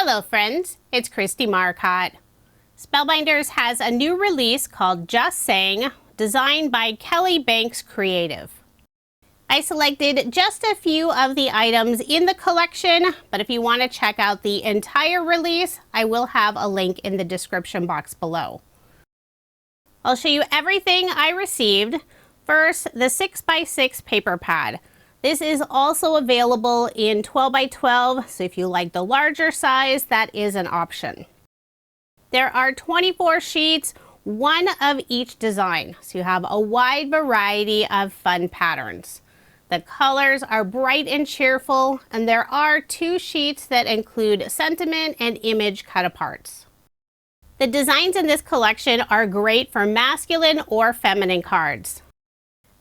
Hello friends, it's Kristie Marcotte. Spellbinders has a new release called Just Saying, designed by Kelly Banks Creative. I selected just a few of the items in the collection, but if you want to check out the entire release, I will have a link in the description box below. I'll show you everything I received. First, the 6x6 paper pad. This is also available in 12x12, so if you like the larger size, that is an option. There are 24 sheets, one of each design, so you have a wide variety of fun patterns. The colors are bright and cheerful, and there are 2 sheets that include sentiment and image cut-aparts. The designs in this collection are great for masculine or feminine cards.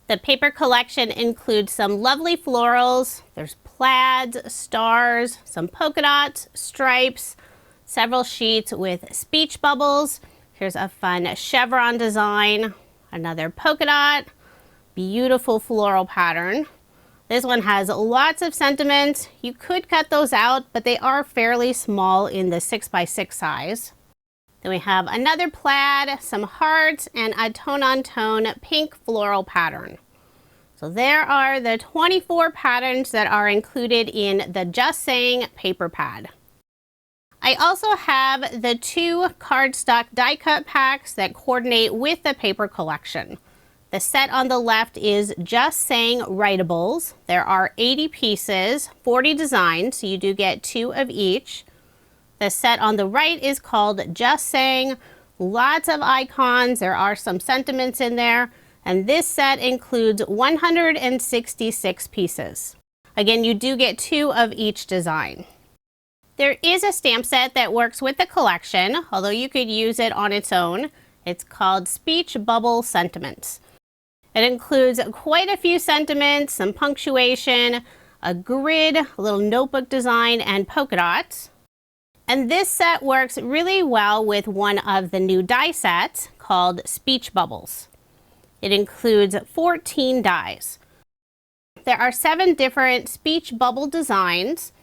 The paper collection includes some lovely florals. There's plaids, stars, some polka dots, stripes, several sheets with speech bubbles. Here's a fun chevron design, another polka dot, beautiful floral pattern. This one has lots of sentiments. You could cut those out, but they are fairly small in the 6x6 size. Then we have another plaid, some hearts, and a tone-on-tone pink floral pattern. So there are the 24 patterns that are included in the Just Saying paper pad. I also have the 2 cardstock die cut packs that coordinate with the paper collection. The set on the left is Just Saying Writables. There are 80 pieces, 40 designs, so you do get 2 of each. The set on the right is called Just Saying. Lots of icons. There are some sentiments in there. And this set includes 166 pieces. Again, you do get 2 of each design. There is a stamp set that works with the collection, although you could use it on its own. It's called Speech Bubble Sentiments. It includes quite a few sentiments, some punctuation, a grid, a little notebook design, and polka dots. And this set works really well with one of the new die sets called Speech Bubbles. It includes 14 dies. There are 7 different speech bubble designs.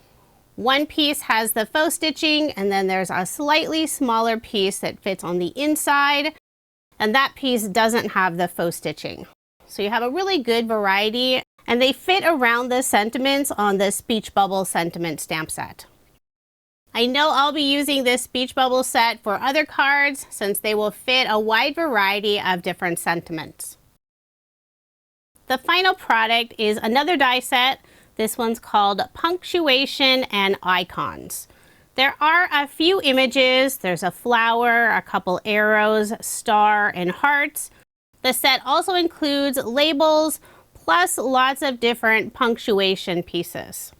One piece has the faux stitching, and then there's a slightly smaller piece that fits on the inside, and that piece doesn't have the faux stitching. So you have a really good variety, and they fit around the sentiments on the Speech Bubble Sentiment stamp set. I know I'll be using this speech bubble set for other cards since they will fit a wide variety of different sentiments. The final product is another die set. This one's called Punctuation and Icons. There are a few images. There's a flower, a couple arrows, star, and hearts. The set also includes labels plus lots of different punctuation pieces.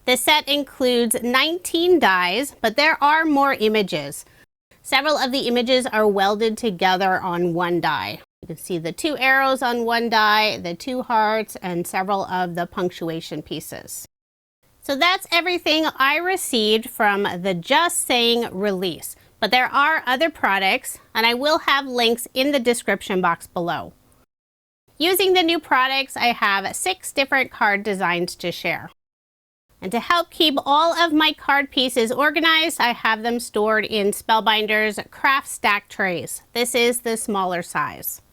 The set includes 19 dies, but there are more images. Several of the images are welded together on one die. You can see the 2 arrows on one die, the 2 hearts, and several of the punctuation pieces. So that's everything I received from the Just Saying release. But there are other products, and I will have links in the description box below. Using the new products, I have 6 different card designs to share. And to help keep all of my card pieces organized, I have them stored in Spellbinders craft stack trays. This is the smaller size.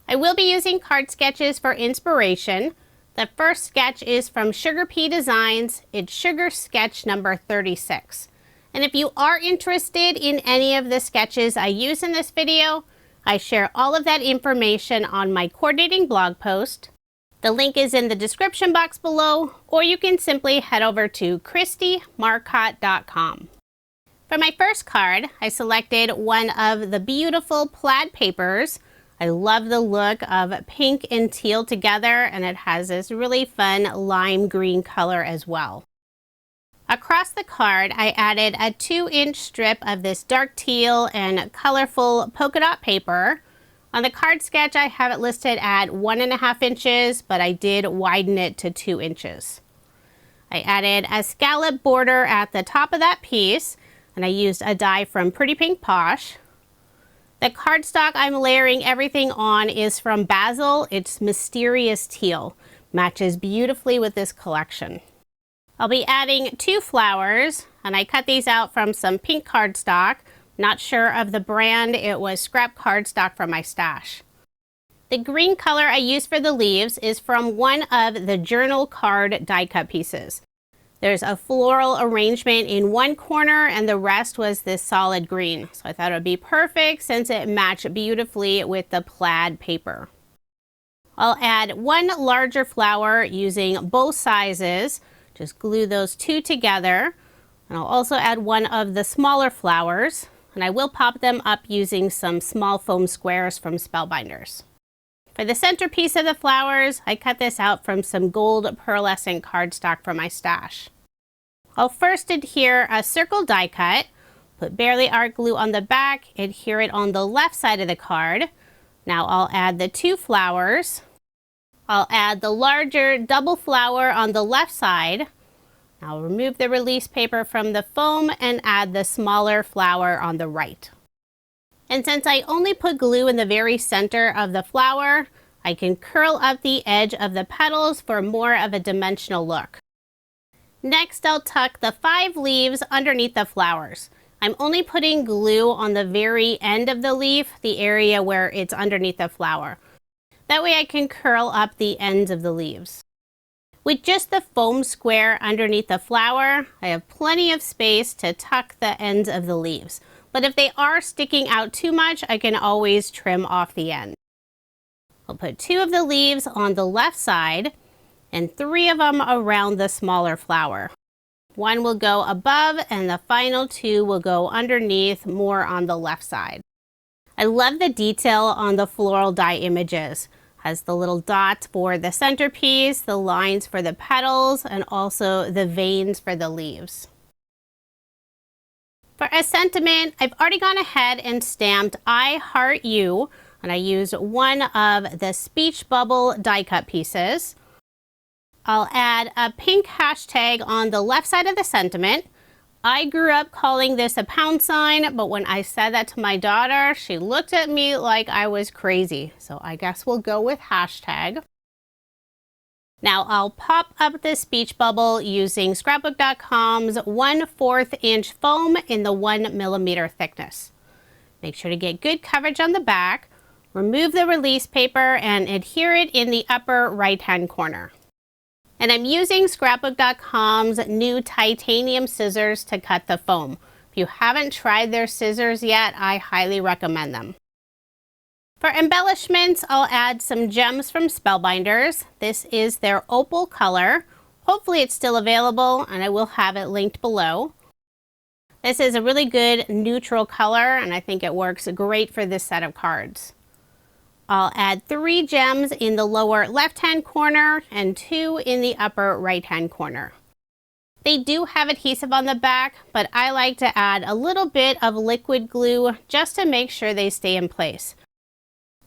I will be using card sketches for inspiration. The first sketch is from Sugar Pea Designs. It's Sugar Sketch number 36. And if you are interested in any of the sketches I use in this video, I share all of that information on my coordinating blog post. The link is in the description box below, or you can simply head over to KristieMarcotte.com. For my first card, I selected one of the beautiful plaid papers. I love the look of pink and teal together, and it has this really fun lime green color as well. Across the card, I added a 2-inch strip of this dark teal and colorful polka dot paper. On the card sketch, I have it listed at 1.5 inches, but I did widen it to 2 inches. I added a scallop border at the top of that piece, and I used a die from Pretty Pink Posh. The cardstock I'm layering everything on is from Basil. It's Mysterious Teal. Matches beautifully with this collection. I'll be adding 2 flowers, and I cut these out from some pink cardstock. Not sure of the brand, it was scrap cardstock from my stash. The green color I used for the leaves is from one of the journal card die cut pieces. There's a floral arrangement in one corner and the rest was this solid green. So I thought it would be perfect since it matched beautifully with the plaid paper. I'll add 1 larger flower using both sizes. Just glue those 2 together. And I'll also add 1 of the smaller flowers. And I will pop them up using some small foam squares from Spellbinders. For the centerpiece of the flowers, I cut this out from some gold pearlescent cardstock from my stash. I'll first adhere a circle die cut, put barely art glue on the back, adhere it on the left side of the card. Now I'll add the 2 flowers. I'll add the larger double flower on the left side. I'll remove the release paper from the foam and add the smaller flower on the right. And since I only put glue in the very center of the flower, I can curl up the edge of the petals for more of a dimensional look. Next, I'll tuck the 5 leaves underneath the flowers. I'm only putting glue on the very end of the leaf, the area where it's underneath the flower. That way I can curl up the ends of the leaves. With just the foam square underneath the flower, I have plenty of space to tuck the ends of the leaves. But if they are sticking out too much, I can always trim off the end. I'll put 2 of the leaves on the left side and 3 of them around the smaller flower. 1 will go above and the final 2 will go underneath, more on the left side. I love the detail on the floral die images. Has the little dots for the centerpiece, the lines for the petals, and also the veins for the leaves. For a sentiment, I've already gone ahead and stamped I Heart You, and I used 1 of the speech bubble die cut pieces. I'll add a pink hashtag on the left side of the sentiment. I grew up calling this a pound sign, but when I said that to my daughter, she looked at me like I was crazy. So I guess we'll go with hashtag. Now I'll pop up this speech bubble using scrapbook.com's 1/4 inch foam in the 1mm thickness. Make sure to get good coverage on the back, remove the release paper and adhere it in the upper right hand corner. And I'm using scrapbook.com's new titanium scissors to cut the foam. If you haven't tried their scissors yet, I highly recommend them. For embellishments, I'll add some gems from Spellbinders. This is their Opal Color. Hopefully it's still available and I will have it linked below. This is a really good neutral color and I think it works great for this set of cards. I'll add 3 gems in the lower left-hand corner and 2 in the upper right-hand corner. They do have adhesive on the back, but I like to add a little bit of liquid glue just to make sure they stay in place.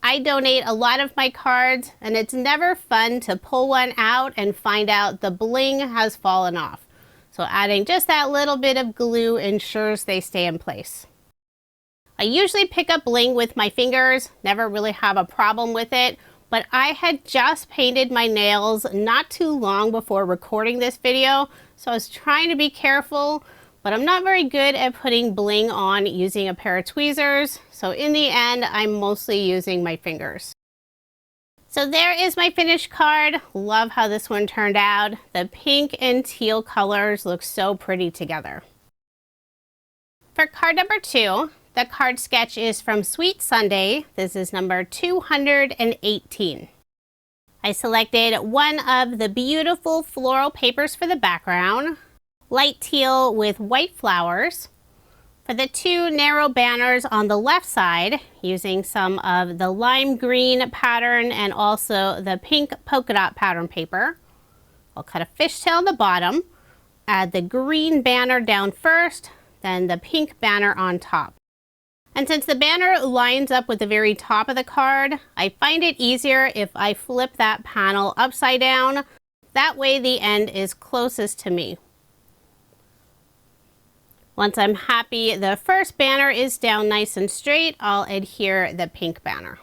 I donate a lot of my cards and it's never fun to pull one out and find out the bling has fallen off. So adding just that little bit of glue ensures they stay in place. I usually pick up bling with my fingers, never really have a problem with it, but I had just painted my nails not too long before recording this video, so I was trying to be careful, but I'm not very good at putting bling on using a pair of tweezers, so in the end, I'm mostly using my fingers. So there is my finished card. Love how this one turned out. The pink and teal colors look so pretty together. For card number 2, the card sketch is from Sweet Sunday. This is number 218. I selected 1 of the beautiful floral papers for the background, light teal with white flowers. For the 2 narrow banners on the left side, using some of the lime green pattern and also the pink polka dot pattern paper, I'll cut a fishtail on the bottom, add the green banner down first, then the pink banner on top. And since the banner lines up with the very top of the card, I find it easier if I flip that panel upside down. That way the end is closest to me. Once I'm happy the first banner is down nice and straight, I'll adhere the pink banner.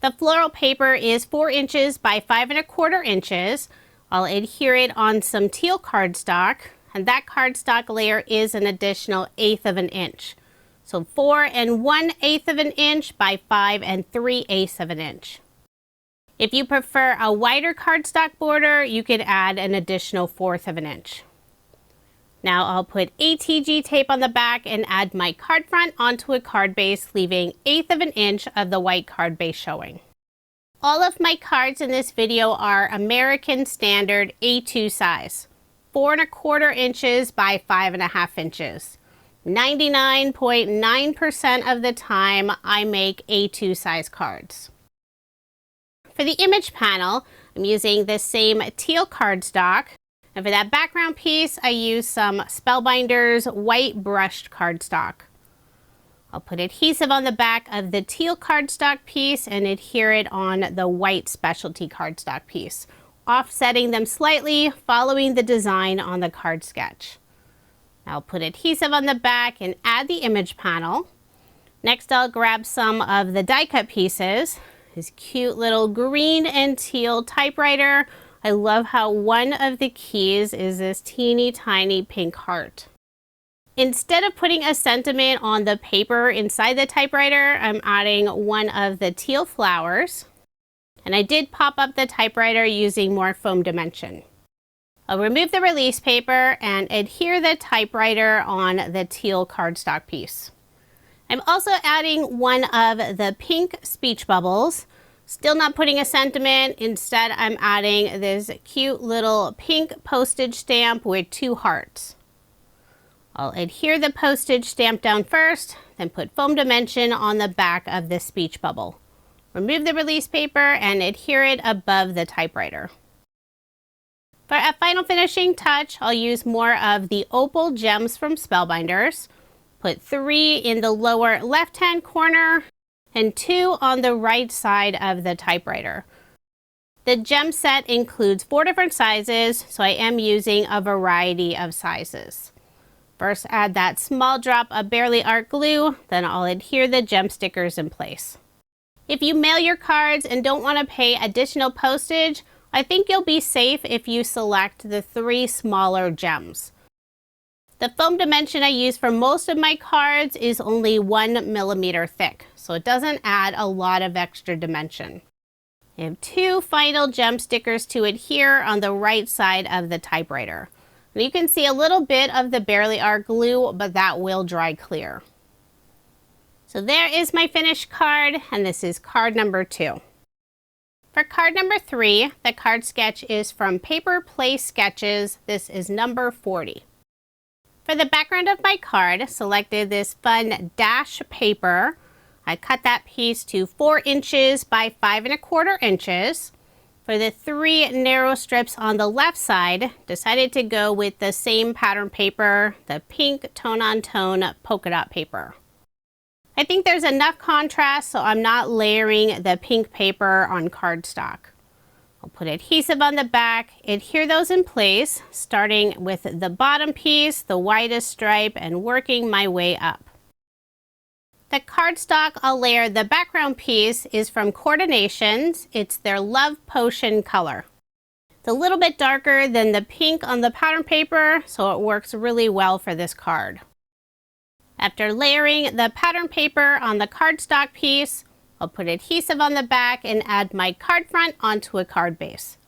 The floral paper is 4 inches by 5 1/4 inches. I'll adhere it on some teal cardstock, and that cardstock layer is an additional 1/8 of an inch. So 4 1/8 of an inch by 5 3/8 of an inch. If you prefer a wider cardstock border, you could add an additional 1/4 of an inch. Now I'll put ATG tape on the back and add my card front onto a card base, leaving 1/8 of an inch of the white card base showing. All of my cards in this video are American Standard A2 size, 4 1/4 inches by 5 1/2 inches. 99.9% of the time I make A2 size cards. For the image panel, I'm using the same teal cardstock, and for that background piece, I use some Spellbinders white brushed cardstock. I'll put adhesive on the back of the teal cardstock piece and adhere it on the white specialty cardstock piece, offsetting them slightly, following the design on the card sketch. I'll put adhesive on the back and add the image panel. Next, I'll grab some of the die cut pieces. This cute little green and teal typewriter. I love how one of the keys is this teeny tiny pink heart. Instead of putting a sentiment on the paper inside the typewriter, I'm adding one of the teal flowers. And I did pop up the typewriter using more foam dimension. I'll remove the release paper and adhere the typewriter on the teal cardstock piece. I'm also adding one of the pink speech bubbles. Still not putting a sentiment. Instead, I'm adding this cute little pink postage stamp with 2 hearts. I'll adhere the postage stamp down first, then put foam dimension on the back of the speech bubble. Remove the release paper and adhere it above the typewriter. For a final finishing touch, I'll use more of the Opal gems from Spellbinders. Put 3 in the lower left-hand corner and 2 on the right side of the typewriter. The gem set includes 4 different sizes, so I am using a variety of sizes. First, add that small drop of Barely Art glue, then I'll adhere the gem stickers in place. If you mail your cards and don't want to pay additional postage, I think you'll be safe if you select the 3 smaller gems. The foam dimension I use for most of my cards is only 1 millimeter thick, so it doesn't add a lot of extra dimension. I have 2 final gem stickers to adhere on the right side of the typewriter. And you can see a little bit of the Barely Art glue, but that will dry clear. So there is my finished card, and this is card number 2. For card number 3, the card sketch is from Paper Place Sketches. This is number 40. For the background of my card, selected this fun dash paper. I cut that piece to 4 inches by 5 1/4 inches. For the 3 narrow strips on the left side, decided to go with the same pattern paper, the pink tone-on-tone polka dot paper. I think there's enough contrast, so I'm not layering the pink paper on cardstock. I'll put adhesive on the back, adhere those in place, starting with the bottom piece, the widest stripe, and working my way up. The cardstock I'll layer the background piece is from Coordinations. It's their Love Potion color. It's a little bit darker than the pink on the pattern paper, so it works really well for this card. After layering the pattern paper on the cardstock piece, I'll put adhesive on the back and add my card front onto a card base.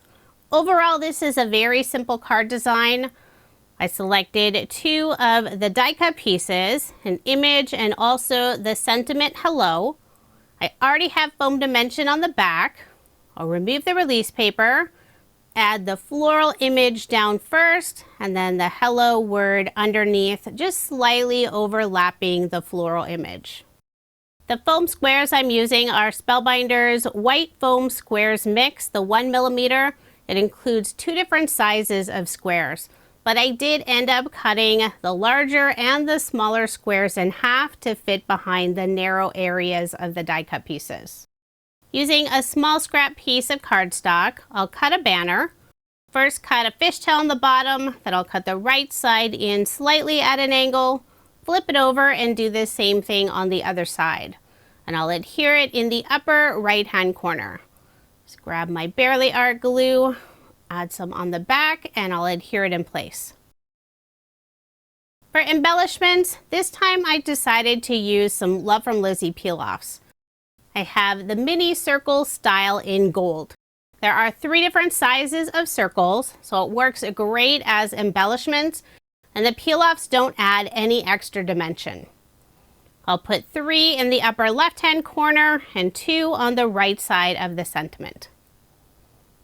Overall, this is a very simple card design. I selected 2 of the die cut pieces, an image and also the sentiment hello. I already have foam dimension on the back. I'll remove the release paper, add the floral image down first, and then the hello word underneath, just slightly overlapping the floral image. The foam squares I'm using are Spellbinders White Foam Squares Mix, the 1 millimeter. It includes 2 different sizes of squares, but I did end up cutting the larger and the smaller squares in half to fit behind the narrow areas of the die cut pieces. Using a small scrap piece of cardstock, I'll cut a banner. First, cut a fishtail on the bottom, then I'll cut the right side in slightly at an angle, flip it over, and do the same thing on the other side. And I'll adhere it in the upper right-hand corner. Just grab my Barely Art glue, Add some on the back and I'll adhere it in place. For embellishments, this time I decided to use some Love from Lizzie peel-offs. I have the mini circle style in gold. There are 3 different sizes of circles, so it works great as embellishments, and the peel-offs don't add any extra dimension. I'll put 3 in the upper left-hand corner and 2 on the right side of the sentiment.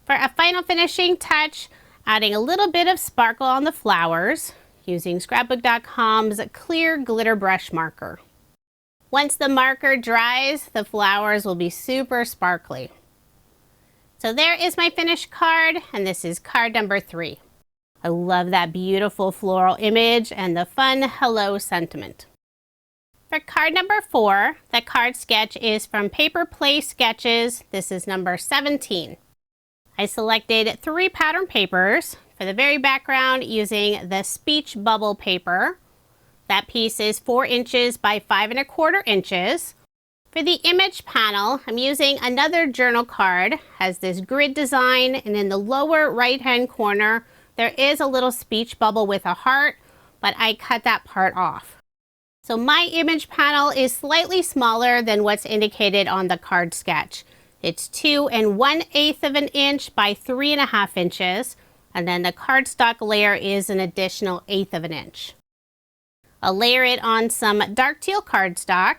For a final finishing touch, adding a little bit of sparkle on the flowers, using Scrapbook.com's clear glitter brush marker. Once the marker dries, the flowers will be super sparkly. So there is my finished card, and this is card number 3. I love that beautiful floral image and the fun hello sentiment. For card number 4, the card sketch is from Paper Play Sketches. This is number 17. I selected 3 pattern papers for the very background using the speech bubble paper. That piece is 4 inches by 5 1/4 inches. For the image panel, I'm using another journal card. It has this grid design, and in the lower right hand corner there is a little speech bubble with a heart, but I cut that part off. So my image panel is slightly smaller than what's indicated on the card sketch. It's 2 1/8 of an inch by 3 1/2 inches, and then the cardstock layer is an additional 1/8 of an inch. I'll layer it on some dark teal cardstock.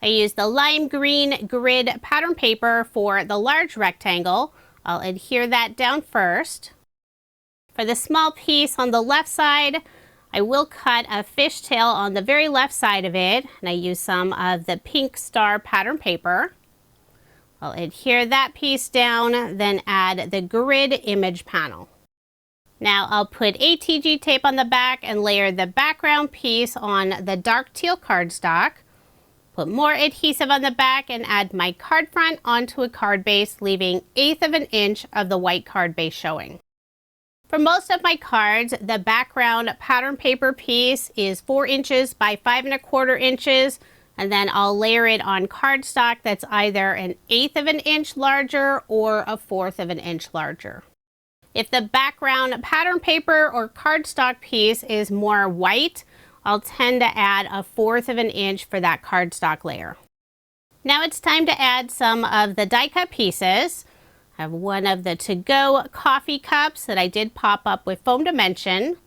I used the lime green grid pattern paper for the large rectangle. I'll adhere that down first. For the small piece on the left side, I will cut a fishtail on the very left side of it, and I use some of the pink star pattern paper. I'll adhere that piece down, then add the grid image panel. Now I'll put ATG tape on the back and layer the background piece on the dark teal cardstock. Put more adhesive on the back and add my card front onto a card base, leaving 1/8 of an inch of the white card base showing. For most of my cards, the background pattern paper piece is 4 inches by 5 1/4 inches, and then I'll layer it on cardstock that's either an 1/8 of an inch larger or a 1/4 of an inch larger. If the background pattern paper or cardstock piece is more white, I'll tend to add a 1/4 of an inch for that cardstock layer. Now it's time to add some of the die cut pieces. I have one of the to-go coffee cups that I did pop up with foam dimension.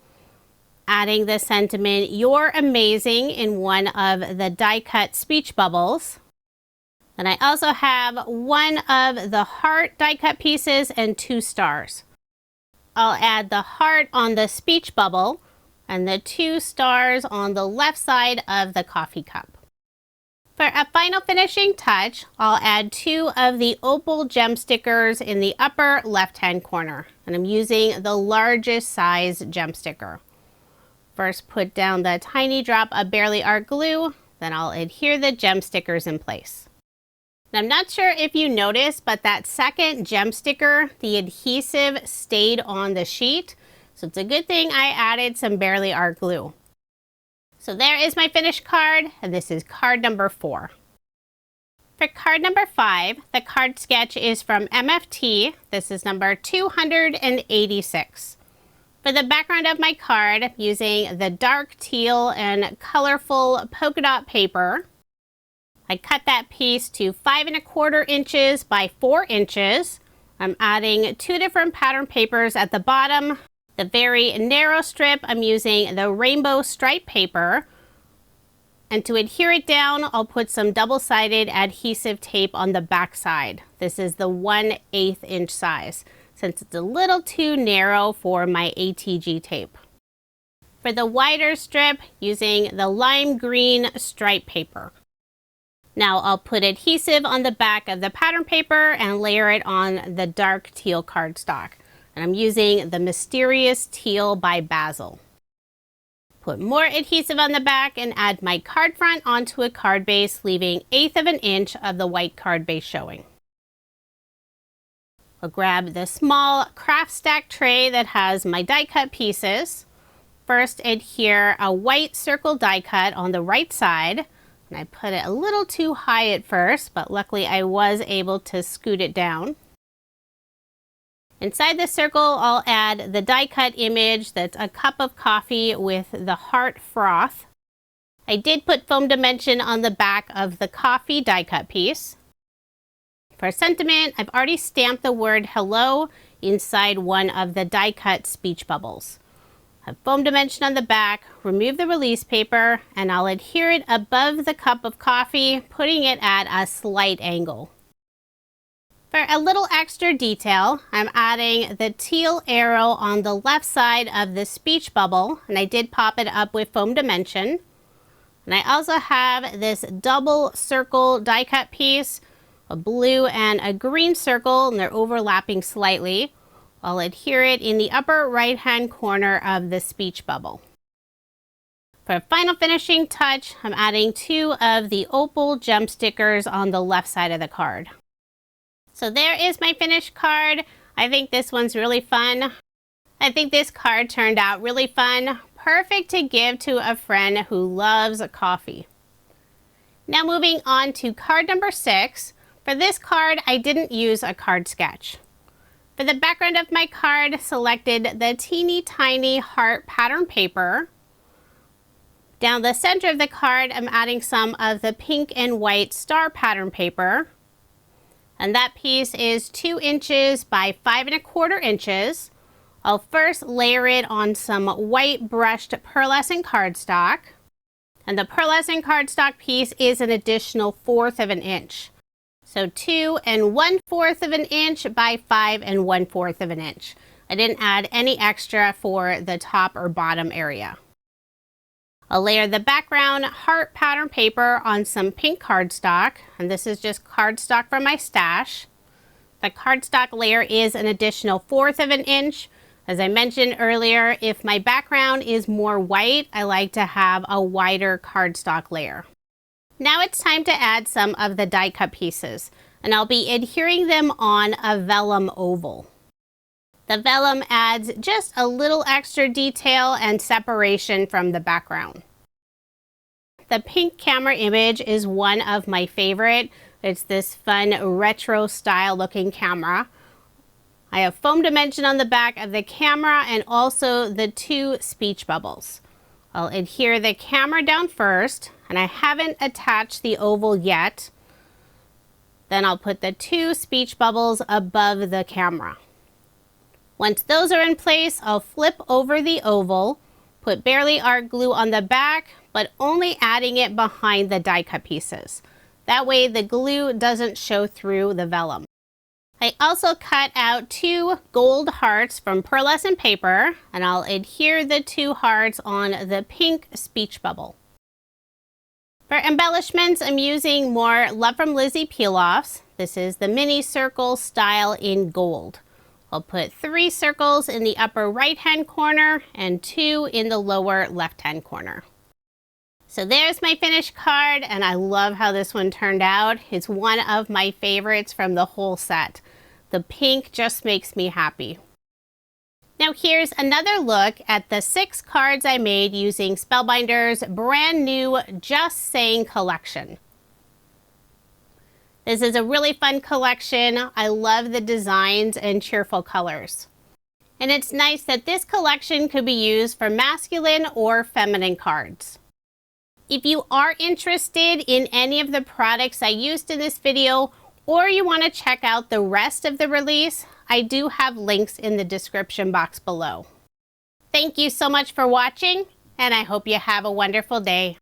Adding the sentiment, "You're amazing," in one of the die cut speech bubbles. And I also have one of the heart die cut pieces and 2 stars. I'll add the heart on the speech bubble and the 2 stars on the left side of the coffee cup. For a final finishing touch, I'll add 2 of the opal gem stickers in the upper left-hand corner, and I'm using the largest size gem sticker. First, put down the tiny drop of Barely Art glue, then I'll adhere the gem stickers in place. And I'm not sure if you noticed, but that second gem sticker, the adhesive stayed on the sheet, so it's a good thing I added some Barely Art glue. So there is my finished card, and this is card number 4. For card number 5, the card sketch is from MFT. This is number 286. For the background of my card, I'm using the dark teal and colorful polka dot paper. I cut that piece to 5 1/4 inches by 4 inches. I'm adding 2 different pattern papers at the bottom. The very narrow strip, I'm using the rainbow stripe paper. And to adhere it down, I'll put some double-sided adhesive tape on the back side. This is the 1/8 inch size, since it's a little too narrow for my ATG tape. For the wider strip, using the lime green stripe paper. Now I'll put adhesive on the back of the pattern paper and layer it on the dark teal cardstock. And I'm using the Mysterious Teal by Basil. Put more adhesive on the back and add my card front onto a card base, leaving 1/8 of an inch of the white card base showing. I'll grab the small craft stack tray that has my die cut pieces. First, adhere a white circle die cut on the right side. And I put it a little too high at first, but luckily I was able to scoot it down. Inside the circle, I'll add the die cut image that's a cup of coffee with the heart froth. I did put foam dimension on the back of the coffee die cut piece. For sentiment, I've already stamped the word hello inside one of the die cut speech bubbles. Have foam dimension on the back, remove the release paper, and I'll adhere it above the cup of coffee, putting it at a slight angle. For a little extra detail, I'm adding the teal arrow on the left side of the speech bubble, and I did pop it up with foam dimension. And I also have this double circle die cut piece, a blue and a green circle, and they're overlapping slightly. I'll adhere it in the upper right hand corner of the speech bubble. For a final finishing touch, I'm adding 2 of the opal gem stickers on the left side of the card. So there is my finished card. I think this one's really fun. I think this card turned out really fun. Perfect to give to a friend who loves coffee. Now moving on to card number 6. For this card, I didn't use a card sketch. For the background of my card, selected the teeny tiny heart pattern paper. Down the center of the card, I'm adding some of the pink and white star pattern paper. And that piece is 2 inches by 5 1/4 inches. I'll first layer it on some white brushed pearlescent cardstock. And the pearlescent cardstock piece is an additional 1/4 of an inch. So 2 1/4 inch by 5 1/4 inch. I didn't add any extra for the top or bottom area. I'll layer the background heart pattern paper on some pink cardstock, and this is just cardstock from my stash. The cardstock layer is an additional 1/4 inch. As I mentioned earlier, if my background is more white, I like to have a wider cardstock layer. Now it's time to add some of the die cut pieces, and I'll be adhering them on a vellum oval. The vellum adds just a little extra detail and separation from the background. The pink camera image is one of my favorite. It's this fun retro style looking camera. I have foam dimension on the back of the camera and also the 2 speech bubbles. I'll adhere the camera down first, and I haven't attached the oval yet. Then I'll put the 2 speech bubbles above the camera. Once those are in place, I'll flip over the oval, put barely art glue on the back, but only adding it behind the die cut pieces. That way the glue doesn't show through the vellum. I also cut out 2 gold hearts from pearlescent paper, and I'll adhere the 2 hearts on the pink speech bubble. For embellishments, I'm using more Love from Lizzie peel-offs. This is the mini circle style in gold. I'll put 3 circles in the upper right-hand corner and 2 in the lower left-hand corner. So there's my finished card, and I love how this one turned out. It's one of my favorites from the whole set. The pink just makes me happy. Now here's another look at the 6 cards I made using Spellbinders' brand new Just Saying collection. This is a really fun collection. I love the designs and cheerful colors. And it's nice that this collection could be used for masculine or feminine cards. If you are interested in any of the products I used in this video, or you want to check out the rest of the release, I do have links in the description box below. Thank you so much for watching, and I hope you have a wonderful day.